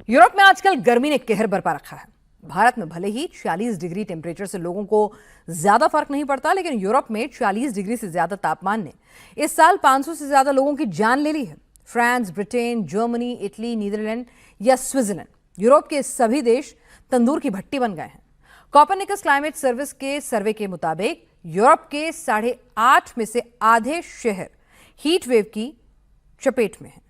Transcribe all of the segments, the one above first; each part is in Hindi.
यूरोप में आजकल गर्मी ने कहर बरपा रखा है। भारत में भले ही 46 डिग्री टेम्परेचर से लोगों को ज्यादा फर्क नहीं पड़ता, लेकिन यूरोप में 46 डिग्री से ज्यादा तापमान ने इस साल 500 से ज्यादा लोगों की जान ले ली है। France, Britain, Germany, Italy, Netherland या स्विट्जरलैंड, यूरोप के सभी देश तंदूर की भट्टी बन गए हैं। कोपरनिकस क्लाइमेट सर्विस के सर्वे के मुताबिक यूरोप के 8.5 में से आधे शहर हीट वेव की चपेट में हैं।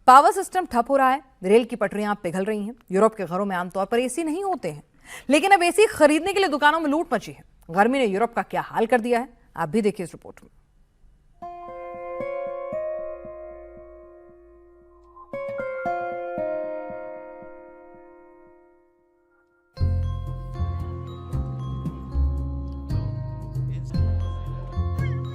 पावर सिस्टम ठप हो रहा है, रेल की पटरियां पिघल रही हैं। यूरोप के घरों में आमतौर पर एसी नहीं होते हैं, लेकिन अब एसी खरीदने के लिए दुकानों में लूट मची है। गर्मी ने यूरोप का क्या हाल कर दिया है, आप भी देखिए इस रिपोर्ट में।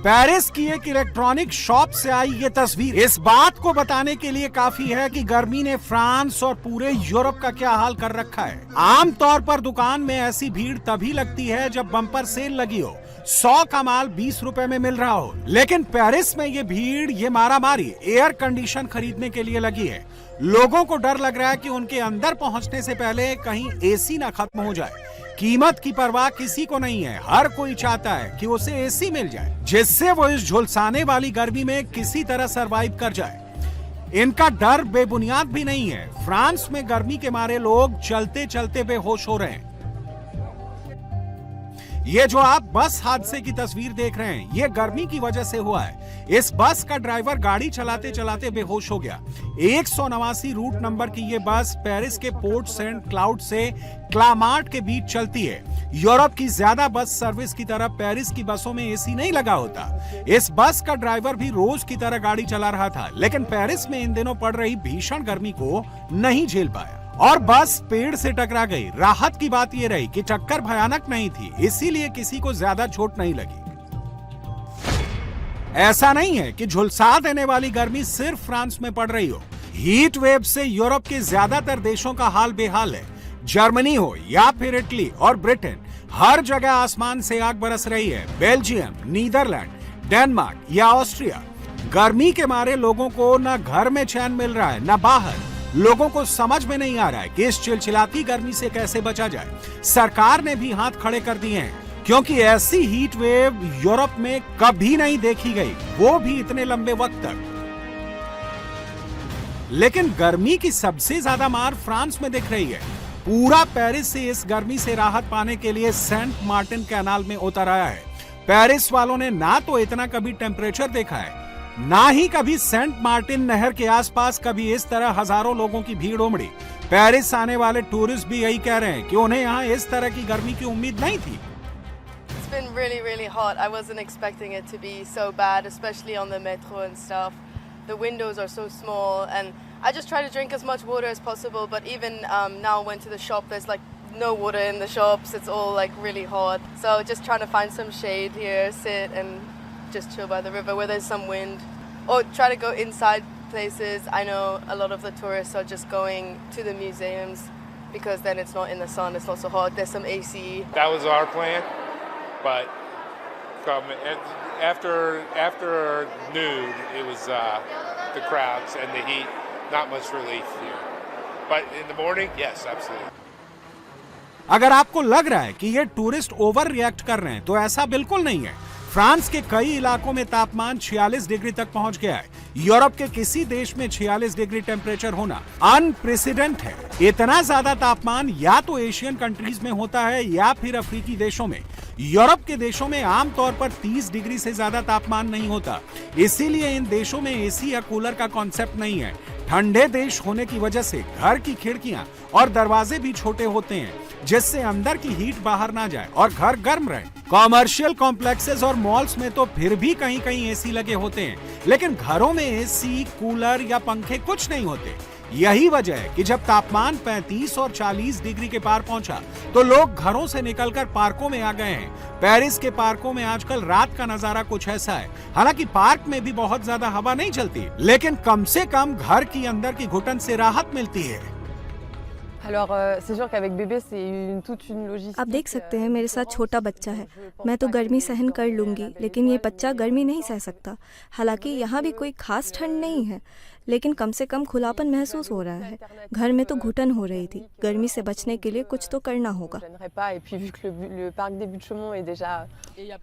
पेरिस की एक इलेक्ट्रॉनिक शॉप से आई ये तस्वीर इस बात को बताने के लिए काफी है कि गर्मी ने फ्रांस और पूरे यूरोप का क्या हाल कर रखा है। आमतौर पर दुकान में ऐसी भीड़ तभी लगती है जब बम्पर सेल लगी हो, 100 का माल 20 रुपए में मिल रहा हो। लेकिन पेरिस में ये भीड़, ये मारामारी एयर कंडीशन खरीदने के लिए लगी है। लोगों को डर लग रहा है कि उनके अंदर पहुंचने से पहले कहीं एसी ना खत्म हो जाए। कीमत की परवाह किसी को नहीं है, हर कोई चाहता है कि उसे एसी मिल जाए, जिससे वो इस झुलसाने वाली गर्मी में किसी तरह सरवाइव कर जाए। इनका डर बेबुनियाद भी नहीं है। फ्रांस में गर्मी के मारे लोग चलते चलते बेहोश हो रहे हैं। ये जो आप बस हादसे की तस्वीर देख रहे हैं, ये गर्मी की वजह से हुआ है। इस बस का ड्राइवर गाड़ी चलाते चलाते बेहोश हो गया। 189 रूट नंबर की ये बस पेरिस के पोर्ट सेंट क्लाउड से क्लामार्ट के बीच चलती है। यूरोप की ज्यादा बस सर्विस की तरह पेरिस की बसों में एसी नहीं लगा होता। इस बस का ड्राइवर भी रोज की तरह गाड़ी चला रहा था, लेकिन पेरिस में इन दिनों पड़ रही भीषण गर्मी को नहीं झेल पाया और बस पेड़ से टकरा गई। राहत की बात यह रही कि टक्कर भयानक नहीं थी, इसीलिए किसी को ज्यादा चोट नहीं लगी। ऐसा नहीं है कि झुलसा देने वाली गर्मी सिर्फ फ्रांस में पड़ रही हो। हीट वेव से यूरोप के ज्यादातर देशों का हाल बेहाल है। जर्मनी हो या फिर इटली और ब्रिटेन, हर जगह आसमान से आग बरस रही है। बेल्जियम, नीदरलैंड, डेनमार्क या ऑस्ट्रिया, गर्मी के मारे लोगों को न घर में चैन मिल रहा है न बाहर। लोगों को समझ में नहीं आ रहा है कि इस चिलचिलाती गर्मी से कैसे बचा जाए। सरकार ने भी हाथ खड़े कर दिए हैं, क्योंकि ऐसी हीट वेव यूरोप में कभी नहीं देखी गई, वो भी इतने लंबे वक्त तक। लेकिन गर्मी की सबसे ज्यादा मार फ्रांस में दिख रही है। पूरा पेरिस से इस गर्मी से राहत पाने के लिए सेंट मार्टिन कैनाल में उतर आया है। पेरिस वालों ने ना तो इतना कभी टेम्परेचर देखा है, ना ही कभी सेंट मार्टिन नहर के आसपास कभी इस तरह हजारों लोगों की भीड़ उमड़ी। पेरिस आने वाले टूरिस्ट भी यही कह रहे हैं कि उन्हें यहाँ इस तरह की गर्मी की उम्मीद नहीं थी। It's been really hot. I wasn't expecting it to be so bad, especially on the metro and stuff. The windows are so small, and I just try to drink as much water as possible. But even now, I went to the shop. There's like no water in the shops. It's all like really hot. So just trying to find some shade here, sit and just chill by the river where there's some wind, or try to go inside places. I know a lot of the tourists are just going to the museums because then it's not in the sun. It's not so hot. There's some AC. That was our plan. But after noon, it was the crowds and the heat. Not much relief here. But in the morning, yes, absolutely. अगर आपको लग रहा है कि ये टूरिस्ट ओवर रिएक्ट कर रहे हैं, तो ऐसा बिल्कुल नहीं है। फ्रांस के कई इलाकों में तापमान 46 डिग्री तक पहुंच गया है। यूरोप के किसी देश में 46 डिग्री टेम्परेचर होना अनप्रेसिडेंट है। इतना ज्यादा तापमान या तो एशियन कंट्रीज में होता है या फिर अफ्रीकी देशों में। यूरोप के देशों में आमतौर पर 30 डिग्री से ज्यादा तापमान नहीं होता, इसीलिए इन देशों में एसी या कूलर का कॉन्सेप्ट नहीं है। ठंडे देश होने की वजह से घर की खिड़कियां और दरवाजे भी छोटे होते हैं, जिससे अंदर की हीट बाहर ना जाए और घर गर्म रहे। कॉमर्शियल कॉम्प्लेक्सेस और मॉल्स में तो फिर भी कहीं कहीं एसी लगे होते हैं, लेकिन घरों में एसी, कूलर या पंखे कुछ नहीं होते। यही वजह है कि जब तापमान 35 और 40 डिग्री के पार पहुंचा, तो लोग घरों से निकलकर पार्कों में आ गए हैं। पेरिस के पार्कों में आजकल रात का नजारा कुछ ऐसा है। हालांकि पार्क में भी बहुत ज्यादा हवा नहीं चलती, लेकिन कम से कम घर की अंदर की घुटन से राहत मिलती है। आप देख सकते हैं मेरे साथ छोटा बच्चा है। मैं तो गर्मी सहन कर लूंगी, लेकिन ये बच्चा गर्मी नहीं सह सकता। हालांकि यहाँ भी कोई खास ठंड नहीं है, लेकिन कम से कम खुलापन महसूस हो रहा है। घर में तो घुटन हो रही थी। गर्मी से बचने के लिए कुछ तो करना होगा।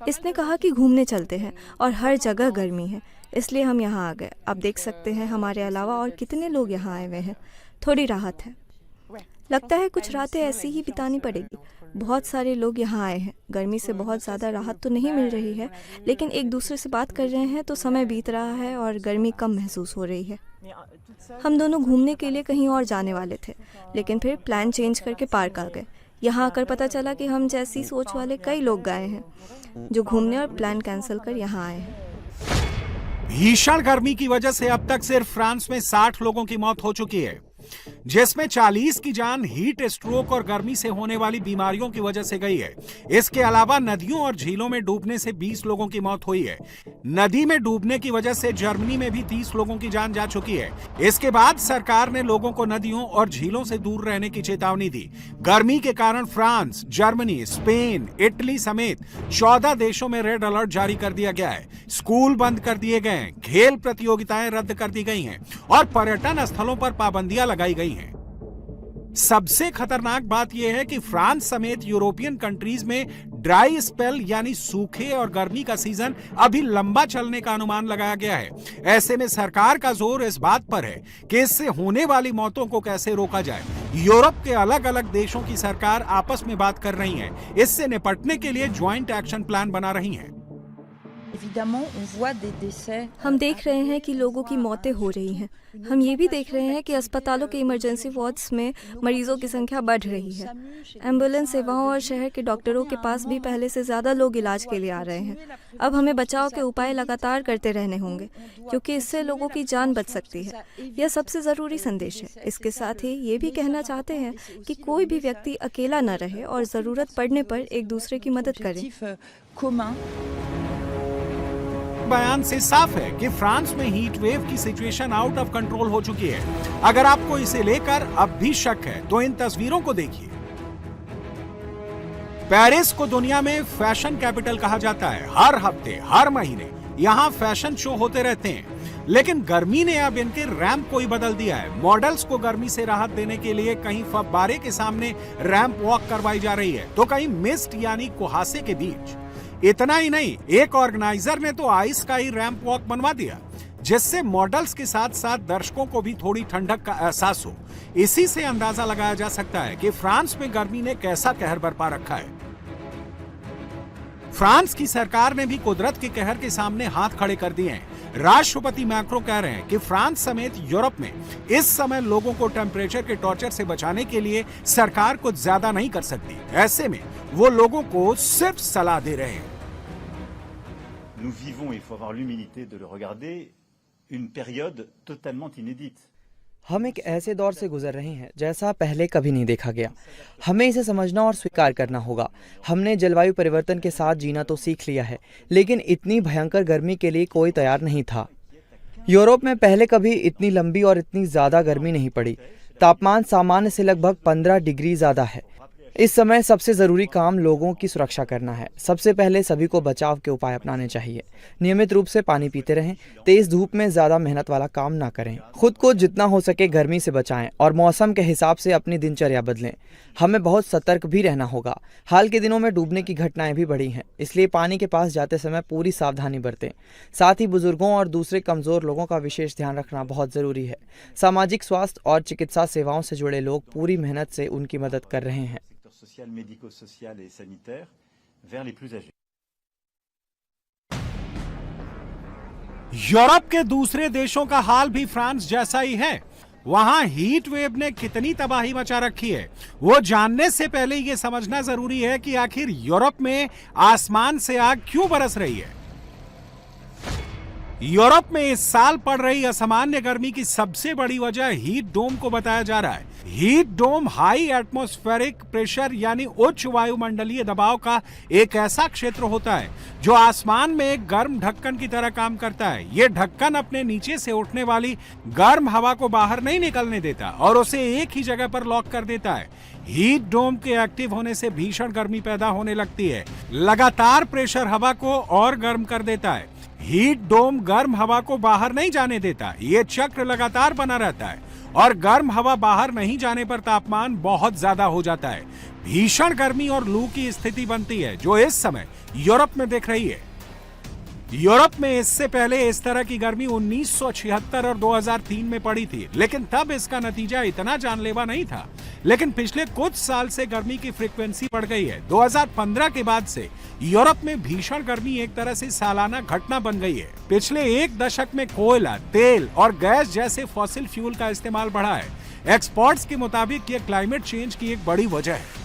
इसने कहा कि घूमने चलते हैं और हर जगह गर्मी है, इसलिए हम यहाँ आ गए। आप देख सकते हैं हमारे अलावा और कितने लोग यहाँ आए हुए हैं। थोड़ी राहत है। लगता है कुछ रातें ऐसी ही बितानी पड़ेगी। बहुत सारे लोग यहाँ आए हैं। गर्मी से बहुत ज़्यादा राहत तो नहीं मिल रही है, लेकिन एक दूसरे से बात कर रहे हैं तो समय बीत रहा है और गर्मी कम महसूस हो रही है। हम दोनों घूमने के लिए कहीं और जाने वाले थे, लेकिन फिर प्लान चेंज करके पार्क आ गए। यहाँ आकर पता चला कि हम जैसी सोच वाले कई लोग गए हैं जो घूमने और प्लान कैंसिल कर यहाँ आए हैं। भीषण गर्मी की वजह से अब तक सिर्फ फ्रांस में 60 लोगों की मौत हो चुकी है, जिसमें 40 की जान हीट स्ट्रोक और गर्मी से होने वाली बीमारियों की वजह से गई है। इसके अलावा नदियों और झीलों में डूबने से 20 लोगों की मौत हुई है। नदी में डूबने की वजह से जर्मनी में भी 30 लोगों की जान जा चुकी है। इसके बाद सरकार ने लोगों को नदियों और झीलों से दूर रहने की चेतावनी दी। गर्मी के कारण फ्रांस, जर्मनी, स्पेन, इटली समेत 14 देशों में रेड अलर्ट जारी कर दिया गया है। स्कूल बंद कर दिए गए हैं, खेल प्रतियोगिताएं रद्द कर दी गई हैं और पर्यटन स्थलों पर पाबंदियां लगाई गई हैं। सबसे खतरनाक बात यह है कि फ्रांस समेत यूरोपियन कंट्रीज में ड्राई स्पेल यानी सूखे और गर्मी का सीजन अभी लंबा चलने का अनुमान लगाया गया है। ऐसे में सरकार का जोर इस बात पर है कि इससे होने वाली मौतों को कैसे रोका जाए। यूरोप के अलग अलग देशों की सरकार आपस में बात कर रही है। इससे निपटने के लिए ज्वाइंट एक्शन प्लान बना रही है। हम देख रहे हैं कि लोगों की मौतें हो रही हैं। हम ये भी देख रहे हैं कि अस्पतालों के इमरजेंसी वार्ड्स में मरीजों की संख्या बढ़ रही है। एम्बुलेंस सेवाओं और शहर के डॉक्टरों के पास भी पहले से ज़्यादा लोग इलाज के लिए आ रहे हैं। अब हमें बचाव के उपाय लगातार करते रहने होंगे, क्योंकि इससे लोगों की जान बच सकती है। यह सबसे ज़रूरी संदेश है। इसके साथ ही ये भी कहना चाहते हैं कि कोई भी व्यक्ति अकेला न रहे और ज़रूरत पड़ने पर एक दूसरे की मदद करे। बयान से साफ है कि फ्रांस में हीट वेव की सिचुएशन आउट ऑफ कंट्रोल हो चुकी है। अगर आपको इसे लेकर अब भी शक है तो इन तस्वीरों को देखिए। पेरिस को दुनिया में फैशन कैपिटल कहा जाता है। हर हफ्ते, हर महीने यहाँ फैशन शो होते रहते हैं, लेकिन गर्मी ने अब इनके रैंप को ही बदल दिया है। मॉडल्स को गर्मी से राहत देने के लिए कहीं फव्वारे के सामने रैंप वॉक करवाई जा रही है तो कहीं मिस्ट यानी कुहासे के बीच। इतना ही नहीं, एक ऑर्गेनाइजर ने तो आइस का ही रैंप वॉक बनवा दिया, जिससे मॉडल्स के साथ साथ दर्शकों को भी थोड़ी ठंडक का एहसास हो। इसी से अंदाजा लगाया जा सकता है कि फ्रांस में गर्मी ने कैसा कहर बरपा रखा है। फ्रांस की सरकार ने भी कुदरत के कहर के सामने हाथ खड़े कर दिए हैं। राष्ट्रपति मैक्रो कह रहे हैं कि फ्रांस समेत यूरोप में इस समय लोगों को टेम्परेचर के टॉर्चर से बचाने के लिए सरकार कुछ ज्यादा नहीं कर सकती। ऐसे में वो लोगों को सिर्फ सलाह दे रहे हैं। Nous vivons, il faut avoir l'humilité de le regarder, une période totalement inédite. हम एक ऐसे दौर से गुजर रहे हैं जैसा पहले कभी नहीं देखा गया। हमें इसे समझना और स्वीकार करना होगा। हमने जलवायु परिवर्तन के साथ जीना तो सीख लिया है, लेकिन इतनी भयंकर गर्मी के लिए कोई तैयार नहीं था। यूरोप में पहले कभी इतनी लंबी और इतनी ज़्यादा गर्मी नहीं पड़ी। तापमान सामान्य से लगभग 15 डिग्री ज़्यादा है। इस समय सबसे ज़रूरी काम लोगों की सुरक्षा करना है। सबसे पहले सभी को बचाव के उपाय अपनाने चाहिए। नियमित रूप से पानी पीते रहें, तेज़ धूप में ज़्यादा मेहनत वाला काम ना करें, खुद को जितना हो सके गर्मी से बचाएं और मौसम के हिसाब से अपनी दिनचर्या बदलें। हमें बहुत सतर्क भी रहना होगा। हाल के दिनों में डूबने की घटनाएं भी बढ़ी हैं, इसलिए पानी के पास जाते समय पूरी सावधानी बरतें। साथ ही बुजुर्गों और दूसरे कमज़ोर लोगों का विशेष ध्यान रखना बहुत ज़रूरी है। सामाजिक स्वास्थ्य और चिकित्सा सेवाओं से जुड़े लोग पूरी मेहनत से उनकी मदद कर रहे हैं। Social, médico-social et sanitaire vers les plus âgés. Europe के दूसरे देशों का हाल भी फ्रांस जैसा ही है। वहां हीट वेव ने कितनी तबाही मचा रखी है, वो जानने से पहले ये समझना जरूरी है कि आखिर यूरोप में आसमान से आग क्यों बरस रही है। यूरोप में इस साल पड़ रही असामान्य गर्मी की सबसे बड़ी वजह हीट डोम को बताया जा रहा है। Heat dome high atmospheric pressure यानी उच्च वायुमंडलीय दबाव का एक ऐसा क्षेत्र होता है जो आसमान में एक गर्म ढक्कन की तरह काम करता है। ये ढक्कन अपने नीचे से उठने वाली गर्म हवा को बाहर नहीं निकलने देता और उसे एक ही जगह पर लॉक कर देता है। हीट डोम के एक्टिव होने से भीषण गर्मी पैदा होने लगती है। लगातार प्रेशर हवा को और गर्म कर देता है। हीट डोम गर्म हवा को बाहर नहीं जाने देता, ये चक्र लगातार बना रहता है और गर्म हवा बाहर नहीं जाने पर तापमान बहुत ज्यादा हो जाता है। भीषण गर्मी और लू की स्थिति बनती है जो इस समय यूरोप में दिख रही है। यूरोप में इससे पहले इस तरह की गर्मी 1976 और 2003 में पड़ी थी, लेकिन तब इसका नतीजा इतना जानलेवा नहीं था। लेकिन पिछले कुछ साल से गर्मी की फ्रीक्वेंसी बढ़ गई है। 2015 के बाद से यूरोप में भीषण गर्मी एक तरह से सालाना घटना बन गई है। पिछले एक दशक में कोयला, तेल और गैस जैसे फॉसिल फ्यूल का इस्तेमाल बढ़ा है। एक्सपर्ट्स के मुताबिक ये क्लाइमेट चेंज की एक बड़ी वजह है।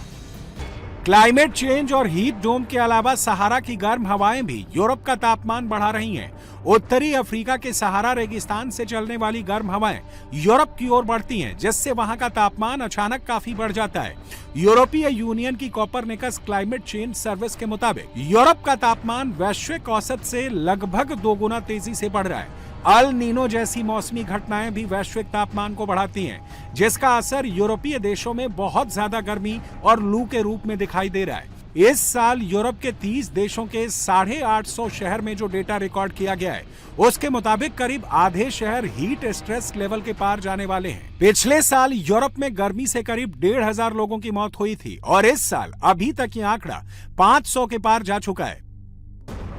क्लाइमेट चेंज और हीट डोम के अलावा सहारा की गर्म हवाएं भी यूरोप का तापमान बढ़ा रही हैं। उत्तरी अफ्रीका के सहारा रेगिस्तान से चलने वाली गर्म हवाएं यूरोप की ओर बढ़ती हैं, जिससे वहां का तापमान अचानक काफी बढ़ जाता है। यूरोपीय यूनियन की कोपरनिकस क्लाइमेट चेंज सर्विस के मुताबिक यूरोप का तापमान वैश्विक औसत से लगभग 2 गुना तेजी से बढ़ रहा है। अल नीनो जैसी मौसमी घटनाएं भी वैश्विक तापमान को बढ़ाती हैं, जिसका असर यूरोपीय देशों में बहुत ज्यादा गर्मी और लू के रूप में दिखाई दे रहा है। इस साल यूरोप के 30 देशों के 850 शहर में जो डेटा रिकॉर्ड किया गया है, उसके मुताबिक करीब आधे शहर हीट स्ट्रेस लेवल के पार जाने वाले हैं। पिछले साल यूरोप में गर्मी से करीब 1,500 लोगों की मौत हुई थी और इस साल अभी तक ये आंकड़ा 500 के पार जा चुका है।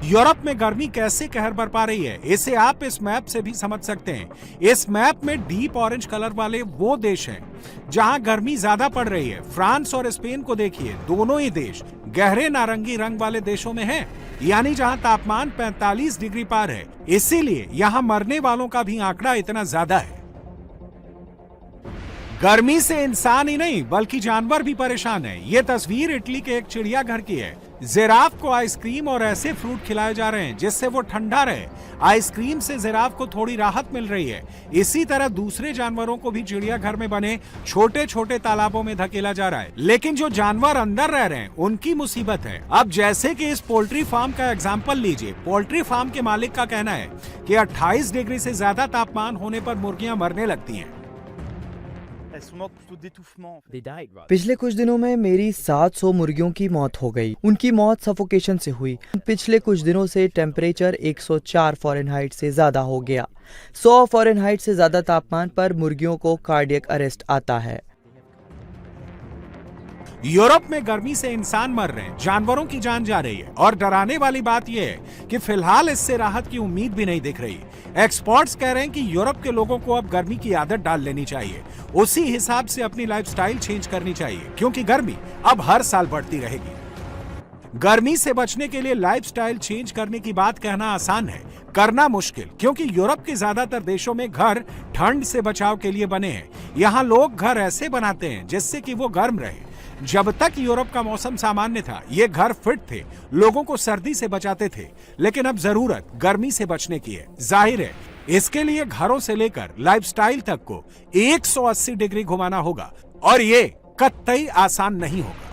यूरोप में गर्मी कैसे कहर बरपा रही है, इसे आप इस मैप से भी समझ सकते हैं। इस मैप में डीप ऑरेंज कलर वाले वो देश हैं जहां गर्मी ज्यादा पड़ रही है। फ्रांस और स्पेन को देखिए, दोनों ही देश गहरे नारंगी रंग वाले देशों में हैं, यानी जहां तापमान 45 डिग्री पार है। इसीलिए यहां मरने वालों का भी आंकड़ा इतना ज्यादा है। गर्मी से इंसान ही नहीं बल्कि जानवर भी परेशान है। ये तस्वीर इटली के एक चिड़ियाघर की है। जिराफ को आइसक्रीम और ऐसे फ्रूट खिलाए जा रहे हैं जिससे वो ठंडा रहे। आइसक्रीम से जिराफ को थोड़ी राहत मिल रही है। इसी तरह दूसरे जानवरों को भी चिड़ियाघर में बने छोटे छोटे तालाबों में धकेला जा रहा है। लेकिन जो जानवर अंदर रह रहे हैं उनकी मुसीबत है। अब जैसे कि इस पोल्ट्री फार्म का एग्जाम्पल लीजिए। पोल्ट्री फार्म के मालिक का कहना है कि 28 डिग्री से ज्यादा तापमान होने पर मुर्गियां मरने लगती हैं। पिछले कुछ दिनों में मेरी 700 मुर्गियों की मौत हो गई। उनकी मौत सफोकेशन से हुई। पिछले कुछ दिनों से टेम्परेचर 104 फ़ारेनहाइट से ज्यादा हो गया। 100 फ़ारेनहाइट से ज्यादा तापमान पर मुर्गियों को कार्डियक अरेस्ट आता है। यूरोप में गर्मी से इंसान मर रहे हैं, जानवरों की जान जा रही है और डराने वाली बात यह है कि फिलहाल इससे राहत की उम्मीद भी नहीं दिख रही। एक्सपर्ट्स कह रहे हैं कि यूरोप के लोगों को अब गर्मी की आदत डाल लेनी चाहिए, उसी हिसाब से अपनी लाइफस्टाइल चेंज करनी चाहिए, क्योंकि गर्मी अब हर साल बढ़ती रहेगी। गर्मी से बचने के लिए लाइफस्टाइल चेंज करने की बात कहना आसान है, करना मुश्किल, क्योंकि यूरोप के ज्यादातर देशों में घर ठंड से बचाव के लिए बने हैं। यहाँ लोग घर ऐसे बनाते हैं जिससे कि वो गर्म रहे। जब तक यूरोप का मौसम सामान्य था, ये घर फिट थे, लोगों को सर्दी से बचाते थे। लेकिन अब जरूरत गर्मी से बचने की है। जाहिर है इसके लिए घरों से लेकर लाइफस्टाइल तक को 180 डिग्री घुमाना होगा और ये कतई आसान नहीं होगा।